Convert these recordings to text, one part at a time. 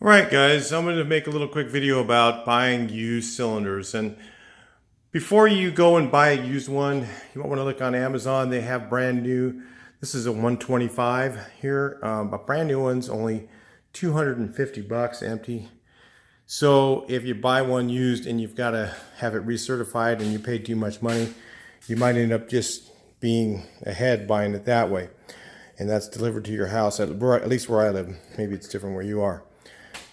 All right, guys, I'm going to make a little quick video about buying used cylinders. And before you go and buy a used one, you might want to look on Amazon. They have brand new. This is a 125 here. A brand new one's only 250 bucks empty. So if you buy one used and you've got to have it recertified and you paid too much money, you might end up just being ahead buying it that way. And that's delivered to your house, at least where I live. Maybe it's different where you are.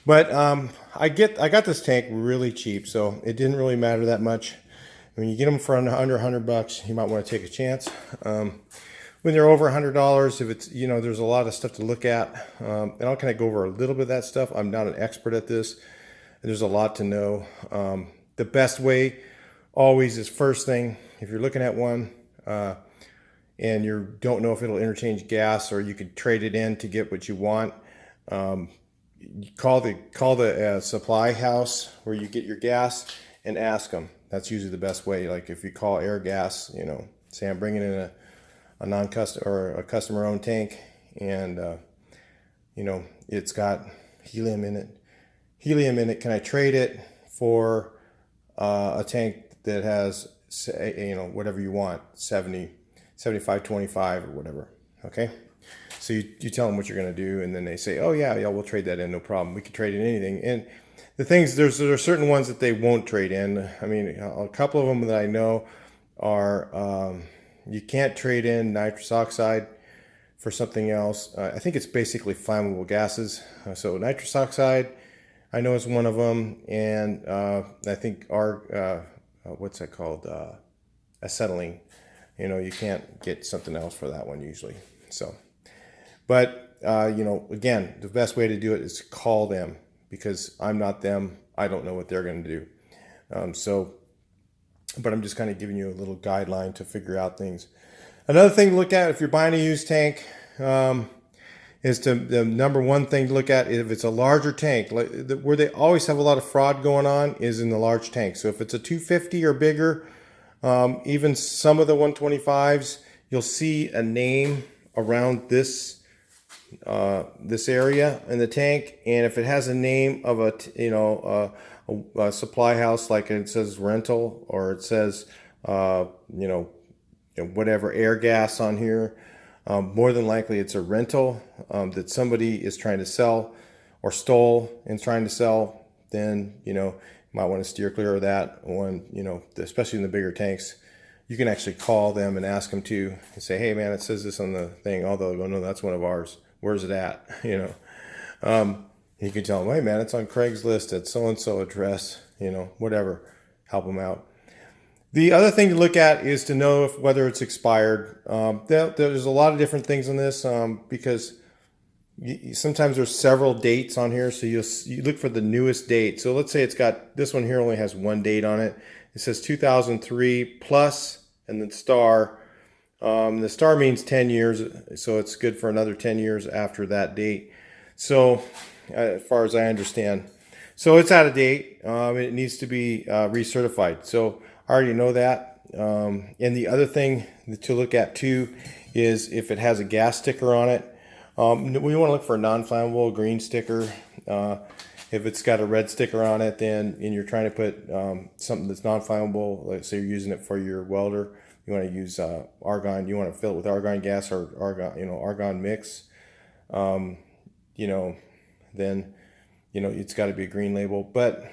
But I got this tank really cheap, so it didn't really matter that much. When you get them for under 100 bucks, you might want to take a chance. When they're over $100, if it's, there's a lot of stuff to look at. And I'll kind of go over a little bit of that stuff. I'm not an expert at this. There's a lot to know. The best way always is first thing, if you're looking at one and you don't know if it'll interchange gas or you could trade it in to get what you want, you call the supply house where you get your gas and ask them. That's usually the best way. Like if you call Air Gas, say I'm bringing in a non-custom or a customer-owned tank, and it's got helium in it. Can I trade it for a tank that has, whatever you want, 70, 75, 25 or whatever? Okay. So you tell them what you're going to do, and then they say, oh yeah, we'll trade that in, no problem. We can trade in anything. And the things, there are certain ones that they won't trade in. I mean, a couple of them that I know are, you can't trade in nitrous oxide for something else. I think it's basically flammable gases. So nitrous oxide, I know is one of them. And I think what's that called? Acetylene. You can't get something else for that one usually. So. But, again, the best way to do it is to call them, because I'm not them. I don't know what they're going to do. But I'm just kind of giving you a little guideline to figure out things. Another thing to look at if you're buying a used tank is the number one thing to look at, if it's a larger tank. Where they always have a lot of fraud going on is in the large tank. So if it's a 250 or bigger, even some of the 125s, you'll see a name around this area in the tank, and if it has a name of a supply house, like it says rental, or it says whatever Air Gas on here, more than likely it's a rental that somebody is trying to sell or stole and trying to sell. Then you might want to steer clear of that one. Especially in the bigger tanks, you can actually call them and ask them to and say, hey man, it says this on the thing, although no, that's one of ours. Where's it at? You can tell them, hey man, it's on Craigslist at so-and-so address, whatever, help them out. The other thing to look at is to know whether it's expired. There's a lot of different things on this because sometimes there's several dates on here. So you look for the newest date. So let's say it's got, this one here only has one date on it. It says 2003 plus and then star. The star means 10 years, so it's good for another 10 years after that date. So, as far as I understand. So it's out of date. It needs to be recertified. So I already know that. And the other thing to look at too is if it has a gas sticker on it. We want to look for a non-flammable green sticker. If it's got a red sticker on it, and you're trying to put something that's non-flammable, like say you're using it for your welder, you want to use argon. You want to fill it with argon gas or argon mix. Then it's got to be a green label. But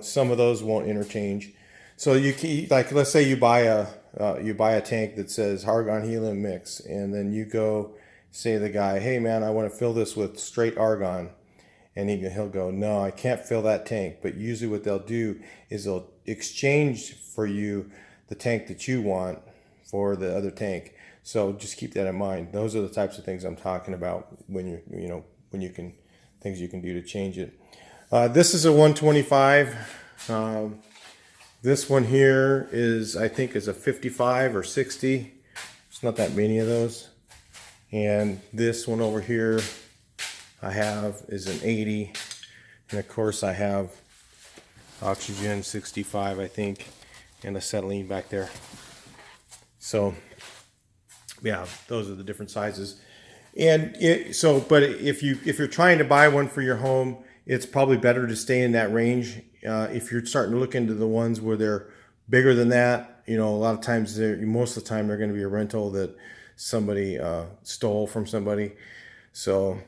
some of those won't interchange. So let's say you buy a tank that says argon helium mix, and then you go say to the guy, hey man, I want to fill this with straight argon. And he'll go, no, I can't fill that tank. But usually what they'll do is they'll exchange for you the tank that you want for the other tank. So just keep that in mind. Those are the types of things I'm talking about when things you can do to change it. This is a 125. This one here I think is a 55 or 60. It's not that many of those. And this one over here I have is an 80, and of course I have oxygen 65, I think, and acetylene back there. So yeah, those are the different sizes. And but if you're trying to buy one for your home, it's probably better to stay in that range. If you're starting to look into the ones where they're bigger than that, you know, a lot of times, most of the time, they're going to be a rental that somebody stole from somebody. So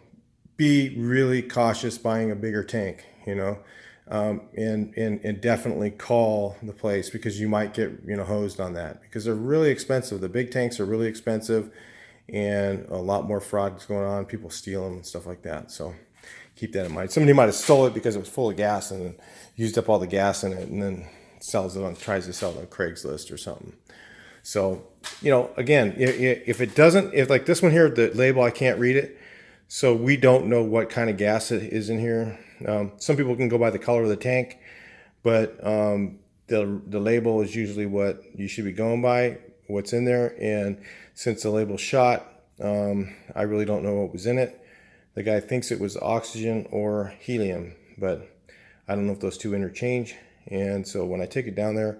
be really cautious buying a bigger tank, you know, and definitely call the place, because you might get, you know, hosed on that, because they're really expensive. The big tanks are really expensive, and a lot more fraud is going on. People steal them and stuff like that. So keep that in mind. Somebody might have stole it because it was full of gas and then used up all the gas in it, and then tries to sell it on Craigslist or something. So, you know, again, if it doesn't, if like this one here, the label, I can't read it. So we don't know what kind of gas it is in here. Some people can go by the color of the tank, but the label is usually what you should be going by, what's in there. And since the label's shot, I really don't know what was in it. The guy thinks it was oxygen or helium, but I don't know if those two interchange. And so when I take it down there,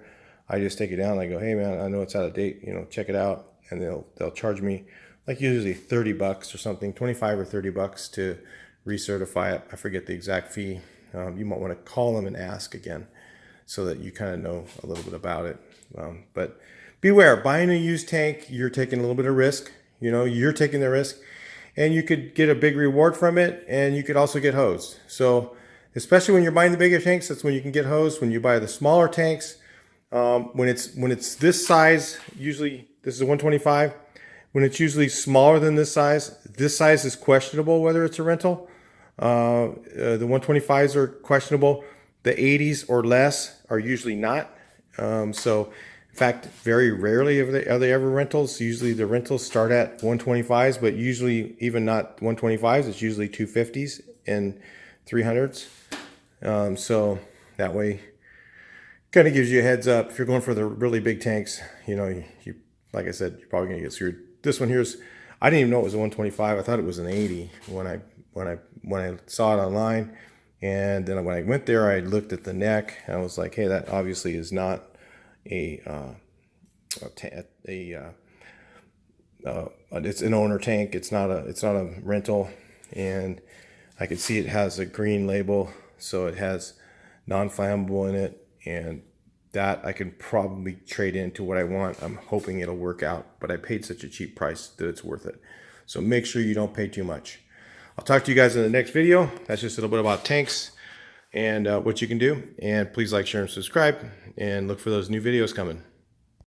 I just take it down and I go, hey man, I know it's out of date, you know, check it out. And they'll charge me like usually $30 or something, 25 or $30 to recertify it. I forget the exact fee. You might want to call them and ask again, so that you kind of know a little bit about it. But beware, buying a used tank, you're taking a little bit of risk. You know, you're taking the risk, and you could get a big reward from it, and you could also get hosed. So especially when you're buying the bigger tanks, that's when you can get hosed. When you buy the smaller tanks, when it's this size, usually this is a 125. When it's usually smaller than this size is questionable whether it's a rental. The 125s are questionable. The 80s or less are usually not. So, in fact, very rarely are they ever rentals. Usually the rentals start at 125s, but usually even not 125s. It's usually 250s and 300s. So that way, kind of gives you a heads up. If you're going for the really big tanks, you know, you like I said, you're probably gonna get screwed. This one here's, I didn't even know it was a 125. I thought it was an 80 when I saw it online. And then when I went there, I looked at the neck and I was like, hey, that obviously is not it's an owner tank. It's not a rental. And I could see it has a green label, so it has non-flammable in it, and that I can probably trade into what I want. I'm hoping it'll work out, but I paid such a cheap price that it's worth it. So make sure you don't pay too much. I'll talk to you guys in the next video. That's just a little bit about tanks and what you can do. And please like, share, and subscribe, and look for those new videos coming.